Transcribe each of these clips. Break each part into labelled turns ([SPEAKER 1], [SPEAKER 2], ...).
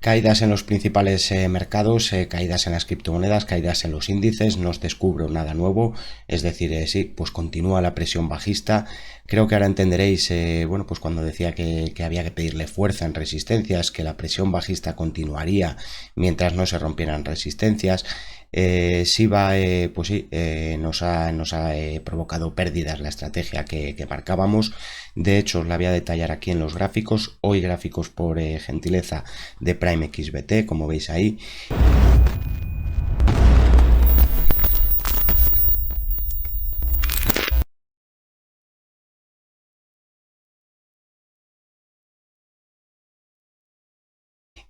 [SPEAKER 1] Caídas en los principales mercados, caídas en las criptomonedas, caídas en los índices, no os descubro nada nuevo, es decir, sí, pues continúa la presión bajista. Creo que ahora entenderéis, bueno, pues cuando decía que había que pedirle fuerza en resistencias, que la presión bajista continuaría mientras no se rompieran resistencias. Shiba, pues sí, nos ha provocado pérdidas la estrategia que marcábamos. De hecho, os la voy a detallar aquí en los gráficos. Hoy gráficos por gentileza de Prime XBT, como veis ahí.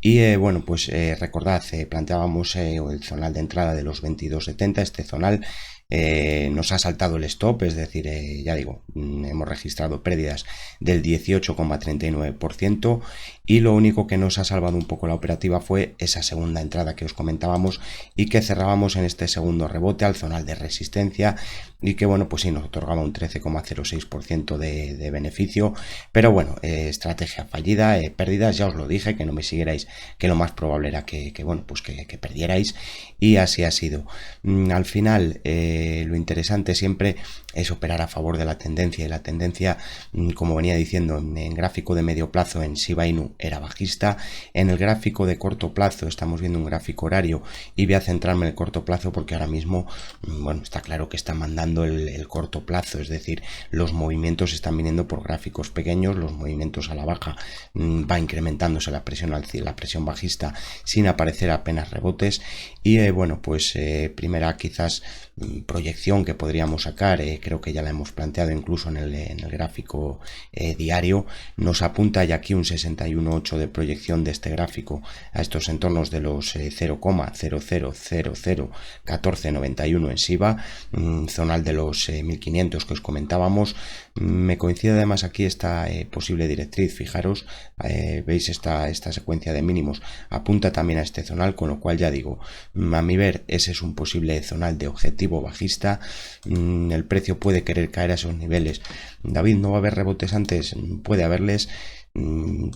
[SPEAKER 1] Y bueno, pues recordad, planteábamos el zonal de entrada de los 22.70, este zonal nos ha saltado el stop, es decir, ya digo, hemos registrado pérdidas del 18,39% y lo único que nos ha salvado un poco la operativa fue esa segunda entrada que os comentábamos y que cerrábamos en este segundo rebote al zonal de resistencia y que bueno, pues sí, nos otorgaba un 13,06% de beneficio, pero bueno, estrategia fallida, pérdidas, ya os lo dije, que no me siguierais, que lo más probable era bueno, pues que perdierais y así ha sido. Al final, lo interesante siempre es operar a favor de la tendencia y la tendencia, como venía diciendo, en gráfico de medio plazo en Shiba Inu era bajista, en el gráfico de corto plazo estamos viendo un gráfico horario y voy a centrarme en el corto plazo porque ahora mismo, bueno, está claro que está mandando el corto plazo, es decir, los movimientos están viniendo por gráficos pequeños, los movimientos a la baja, va incrementándose la presión bajista sin aparecer apenas rebotes y bueno, pues primera quizás proyección que podríamos sacar, creo que ya la hemos planteado incluso en el gráfico diario, nos apunta ya aquí un 61.8 de proyección de este gráfico a estos entornos de los 0,00001491 en Shiba, zonal de los 1500 que os comentábamos. Me coincide además aquí esta posible directriz, fijaros, veis esta secuencia de mínimos, apunta también a este zonal, con lo cual ya digo, a mi ver ese es un posible zonal de objetivo bajista. El precio puede querer caer a esos niveles. David, ¿no va a haber rebotes antes? Puede haberles,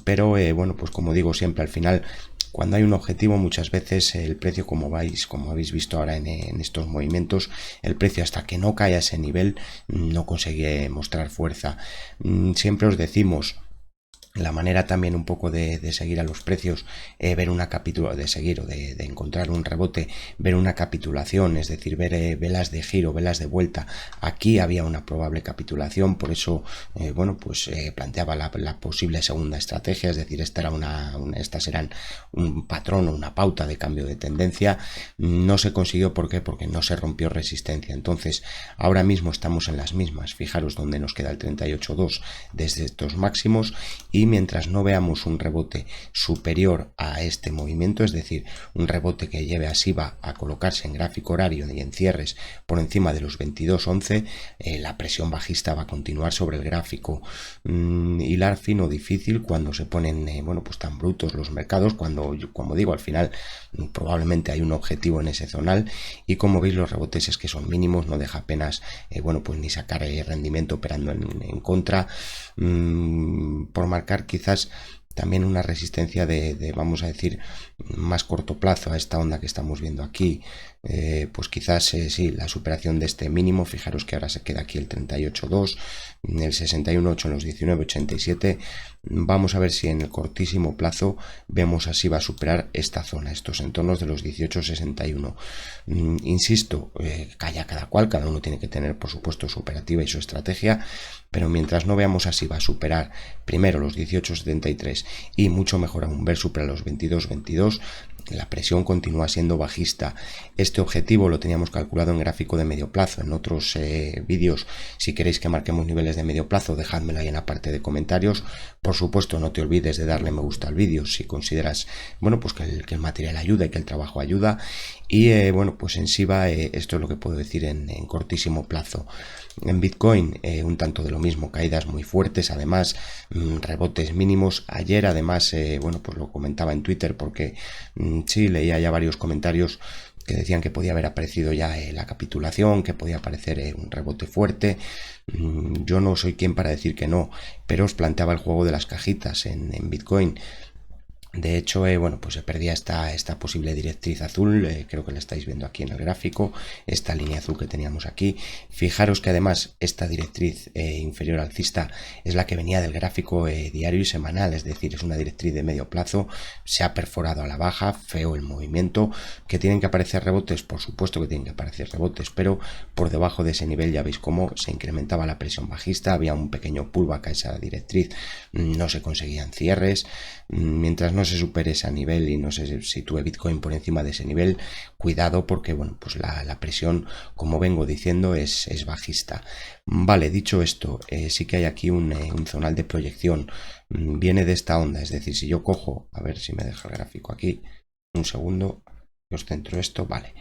[SPEAKER 1] pero bueno, pues como digo siempre, al final cuando hay un objetivo muchas veces el precio, como habéis visto ahora en estos movimientos, el precio hasta que no cae a ese nivel no consigue mostrar fuerza. Siempre os decimos, la manera también un poco de seguir a los precios, ver una capitulación, de seguir o de encontrar un rebote, ver una capitulación, es decir, ver velas de giro, velas de vuelta. Aquí había una probable capitulación, por eso, bueno, pues planteaba la posible segunda estrategia, es decir, estas eran un patrón o una pauta de cambio de tendencia. No se consiguió, ¿por qué? Porque no se rompió resistencia. Entonces, ahora mismo estamos en las mismas. Fijaros donde nos queda el 38.2 desde estos máximos y mientras no veamos un rebote superior a este movimiento, es decir, un rebote que lleve a Shiba a colocarse en gráfico horario y en cierres por encima de los 22.11, la presión bajista va a continuar sobre el gráfico. Hilar fino difícil cuando se ponen, bueno, pues tan brutos los mercados, cuando, como digo, al final probablemente hay un objetivo en ese zonal y como veis los rebotes es que son mínimos, no deja apenas, bueno, pues ni sacar rendimiento operando en contra. Por marcar quizás también una resistencia de, vamos a decir, más corto plazo a esta onda que estamos viendo aquí, pues quizás sí, la superación de este mínimo. Fijaros que ahora se queda aquí el 38.2, el 61.8 en los 19.87. Vamos a ver si en el cortísimo plazo vemos así va a superar esta zona, estos entornos de los 18.61. Insisto, calla cada cual, cada uno tiene que tener por supuesto su operativa y su estrategia, pero mientras no veamos así va a superar primero los 18.73 y mucho mejor aún ver superar los 22.22, la presión continúa siendo bajista. Este objetivo lo teníamos calculado en gráfico de medio plazo. En otros vídeos, si queréis que marquemos niveles de medio plazo, dejádmelo ahí en la parte de comentarios. Por supuesto, no te olvides de darle me gusta al vídeo si consideras, bueno, pues que el material ayuda y que el trabajo ayuda. Y bueno, pues en Shiba esto es lo que puedo decir en cortísimo plazo. En Bitcoin un tanto de lo mismo, caídas muy fuertes, además rebotes mínimos. Ayer además, bueno, pues lo comentaba en Twitter porque sí, leía ya varios comentarios que decían que podía haber aparecido ya la capitulación, que podía aparecer un rebote fuerte. Yo no soy quien para decir que no, pero os planteaba el juego de las cajitas en Bitcoin. De hecho, bueno, pues se perdía esta posible directriz azul, creo que la estáis viendo aquí en el gráfico, esta línea azul que teníamos aquí. Fijaros que además esta directriz inferior alcista es la que venía del gráfico diario y semanal, es decir, es una directriz de medio plazo, se ha perforado a la baja, feo el movimiento. ¿Que tienen que aparecer rebotes? Por supuesto que tienen que aparecer rebotes, pero por debajo de ese nivel ya veis cómo se incrementaba la presión bajista, había un pequeño pullback a esa directriz, no se conseguían cierres. Mientras no se supere ese nivel y no se sitúe Bitcoin por encima de ese nivel, cuidado porque bueno, pues la presión, como vengo diciendo, es bajista. Vale, dicho esto, sí que hay aquí un zonal de proyección, viene de esta onda, es decir, si yo cojo, a ver si me deja el gráfico aquí, un segundo, os centro esto, vale.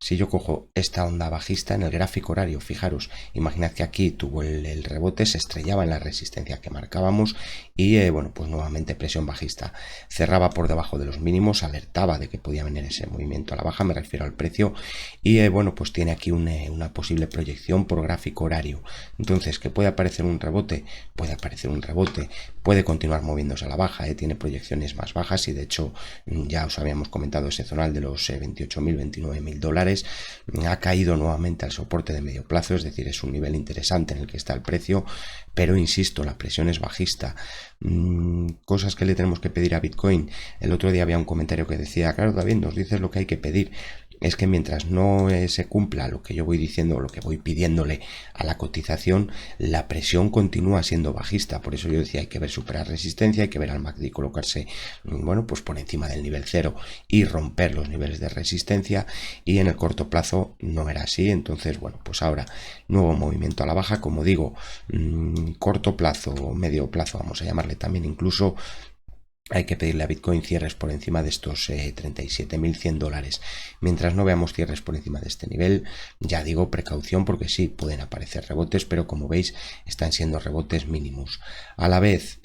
[SPEAKER 1] Si yo cojo esta onda bajista en el gráfico horario, fijaros, imaginad que aquí tuvo el rebote, se estrellaba en la resistencia que marcábamos y bueno, pues nuevamente presión bajista. Cerraba por debajo de los mínimos, alertaba de que podía venir ese movimiento a la baja, me refiero al precio, y bueno, pues tiene aquí una posible proyección por gráfico horario. Entonces, ¿que puede aparecer un rebote? Puede aparecer un rebote, puede continuar moviéndose a la baja, tiene proyecciones más bajas y de hecho ya os habíamos comentado ese zonal de los 28.000, 29.000 dólares. Ha caído nuevamente al soporte de medio plazo, es decir, es un nivel interesante en el que está el precio, pero insisto, la presión es bajista. Cosas que le tenemos que pedir a Bitcoin. El otro día había un comentario que decía, claro, David, nos dices lo que hay que pedir. Es que mientras no se cumpla lo que yo voy diciendo, lo que voy pidiéndole a la cotización, la presión continúa siendo bajista. Por eso yo decía, hay que ver superar resistencia, hay que ver al MACD colocarse, bueno, pues por encima del nivel 0 y romper los niveles de resistencia, y en el corto plazo no era así. Entonces, bueno, pues ahora nuevo movimiento a la baja, como digo, corto plazo, medio plazo, vamos a llamarle también, incluso hay que pedirle a Bitcoin cierres por encima de estos 37.100 dólares. Mientras no veamos cierres por encima de este nivel, ya digo, precaución porque sí, pueden aparecer rebotes, pero como veis, están siendo rebotes mínimos. A la vez,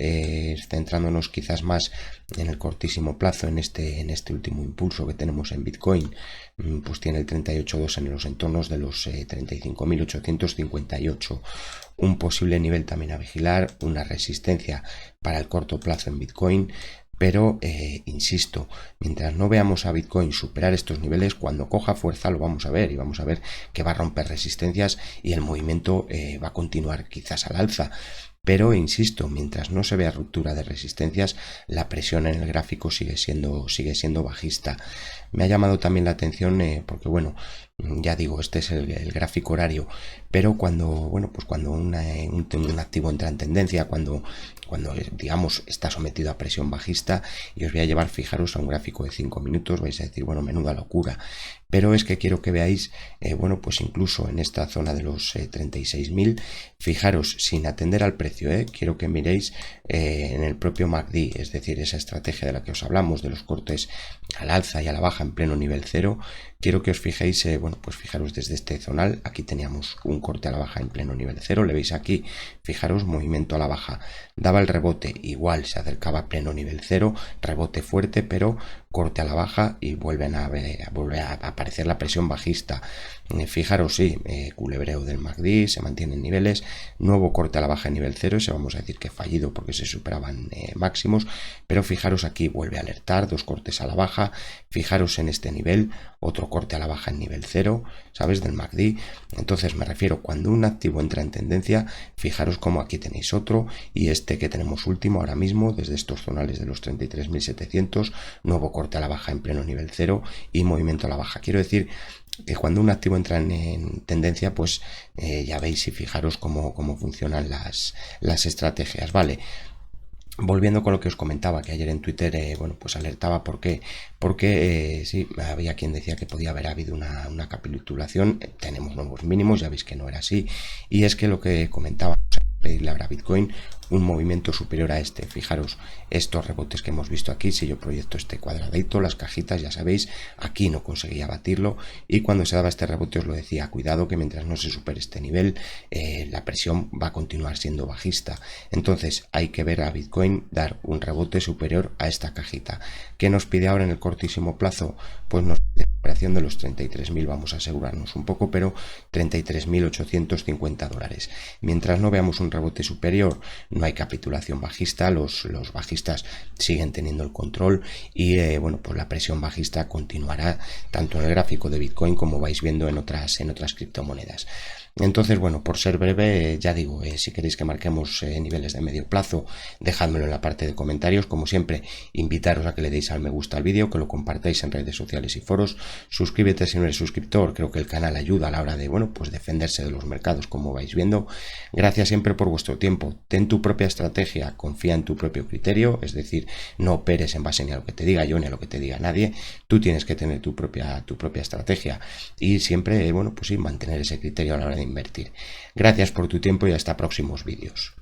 [SPEAKER 1] centrándonos quizás más en el cortísimo plazo, en este último impulso que tenemos en Bitcoin, pues tiene el 38.2 en los entornos de los 35.858. Un posible nivel también a vigilar, una resistencia para el corto plazo en Bitcoin, pero insisto, mientras no veamos a Bitcoin superar estos niveles, cuando coja fuerza lo vamos a ver y vamos a ver que va a romper resistencias y el movimiento va a continuar quizás al alza. Pero insisto, mientras no se vea ruptura de resistencias, la presión en el gráfico sigue siendo bajista. Me ha llamado también la atención porque bueno, ya digo, este es el gráfico horario, pero cuando, bueno, pues cuando un activo entra en tendencia, cuando digamos está sometido a presión bajista, y os voy a llevar, fijaros, a un gráfico de 5 minutos, vais a decir, bueno, menuda locura, pero es que quiero que veáis, bueno, pues incluso en esta zona de los 36.000, fijaros, sin atender al precio, quiero que miréis en el propio MACD, es decir, esa estrategia de la que os hablamos, de los cortes al alza y a la baja en pleno nivel 0, quiero que os fijéis, bueno, pues fijaros desde este zonal, aquí teníamos un corte a la baja en pleno nivel 0, le veis aquí, fijaros, movimiento a la baja, daba el rebote, igual se acercaba a pleno nivel 0, rebote fuerte, pero corte a la baja y vuelve a aparecer la presión bajista. Fijaros, sí, culebreo del MACD, se mantienen niveles, nuevo corte a la baja en nivel 0, ese vamos a decir que fallido porque se superaban máximos, pero fijaros aquí, vuelve a alertar, dos cortes a la baja, fijaros en este nivel, otro corte a la baja en nivel 0, ¿sabes? Del MACD. Entonces me refiero, cuando un activo entra en tendencia, fijaros como aquí tenéis otro, y este que tenemos último ahora mismo, desde estos zonales de los 33.700, nuevo corte a la baja en pleno nivel 0 y movimiento a la baja. Quiero decir que cuando un activo entra en tendencia, pues ya veis y fijaros cómo funcionan las estrategias, ¿vale? Volviendo con lo que os comentaba, que ayer en Twitter, bueno, pues alertaba porque sí, había quien decía que podía haber habido una capitulación, tenemos nuevos mínimos, ya veis que no era así, y es que lo que comentaba, pedirle a Bitcoin un movimiento superior a este. Fijaros estos rebotes que hemos visto aquí, si yo proyecto este cuadradito, las cajitas, ya sabéis, aquí no conseguía batirlo, y cuando se daba este rebote os lo decía, cuidado que mientras no se supere este nivel, la presión va a continuar siendo bajista. Entonces hay que ver a Bitcoin dar un rebote superior a esta cajita. ¿Qué nos pide ahora en el cortísimo plazo? Pues nos pide capitalización de los 33.000, vamos a asegurarnos un poco, pero 33.850 dólares. Mientras no veamos un rebote superior, no hay capitulación bajista, los bajistas siguen teniendo el control y bueno, pues la presión bajista continuará tanto en el gráfico de Bitcoin como vais viendo en otras criptomonedas. Entonces, bueno, por ser breve, ya digo, si queréis que marquemos niveles de medio plazo, dejádmelo en la parte de comentarios. Como siempre, invitaros a que le deis al me gusta al vídeo, que lo compartáis en redes sociales y foros. Suscríbete si no eres suscriptor, creo que el canal ayuda a la hora de, bueno, pues defenderse de los mercados, como vais viendo. Gracias siempre por vuestro tiempo. Ten tu propia estrategia, confía en tu propio criterio, es decir, no operes en base ni a lo que te diga yo ni a lo que te diga nadie. Tú tienes que tener tu propia estrategia y siempre, bueno, pues sí, mantener ese criterio a la hora de invertir. Gracias por tu tiempo y hasta próximos vídeos.